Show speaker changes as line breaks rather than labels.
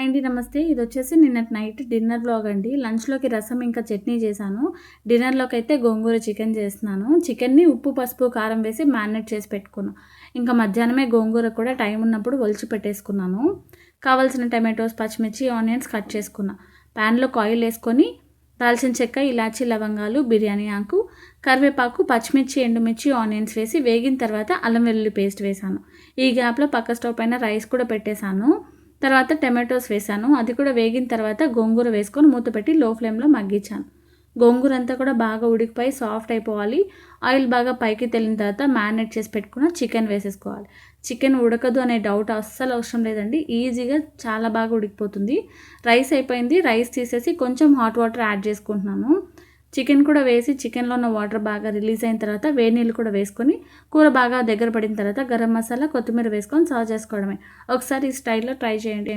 అండి. నమస్తే. ఇదొచ్చేసి నిన్నటి నైట్ డిన్నర్ వ్లాగ్ అండి. లంచ్‌లోకి రసం ఇంకా చట్నీ చేశాను. డిన్నర్‌లోకైతే గోంగూర చికెన్ చేస్తున్నాను. చికెన్‌ని ఉప్పు, పసుపు, కారం వేసి మ్యారినేట్ చేసి పెట్టుకున్నా. ఇంకా మధ్యాహ్నమే గోంగూర కూడా టైం ఉన్నప్పుడు ఒలిచి పెట్టేసుకున్నాను. కావాల్సిన టమాటోస్, పచ్చిమిర్చి, ఆనియన్స్ కట్ చేసుకున్నా. ప్యాన్‌లోకి ఆయిల్ ఏసుకొని దాల్చిన చెక్క, ఇలాచీ, లవంగాలు, బిర్యానీ ఆకు, కరివేపాకు, పచ్చిమిర్చి, ఎండుమిర్చి, ఆనియన్స్ వేసి వేగిన తర్వాత అల్లం వెల్లుల్లి పేస్ట్ వేశాను. ఈ గ్యాప్‌లో పక్క స్టవ్ పైన రైస్ కూడా పెట్టేశాను. తర్వాత టమాటోస్ వేశాను. అది కూడా వేగిన తర్వాత గోంగూర వేసుకొని మూత పెట్టి లో ఫ్లేమ్‌లో మగ్గించాను. గోంగూర అంతా కూడా బాగా ఉడికిపోయి సాఫ్ట్ అయిపోవాలి. ఆయిల్ బాగా పైకి తేలిన తర్వాత మ్యారినేట్ చేసి పెట్టుకున్న చికెన్ వేసేసుకోవాలి. చికెన్ ఉడకదు అనే డౌట్ అస్సలు అవసరం లేదండి. ఈజీగా చాలా బాగా ఉడికిపోతుంది. రైస్ అయిపోయింది. రైస్ తీసేసి కొంచెం హాట్ వాటర్ యాడ్ చేసుకుంటున్నాను. చికెన్ కూడా వేసి చికెన్‌లో ఉన్న వాటర్ బాగా రిలీజ్ అయిన తర్వాత వేడి నీళ్ళు కూడా వేసుకొని కూర బాగా దగ్గర పడిన తర్వాత గరం మసాలా, కొత్తిమీర వేసుకొని సర్వ్ చేసుకోవడమే. ఒకసారి ఈ స్టైల్‌లో ట్రై చేయండి.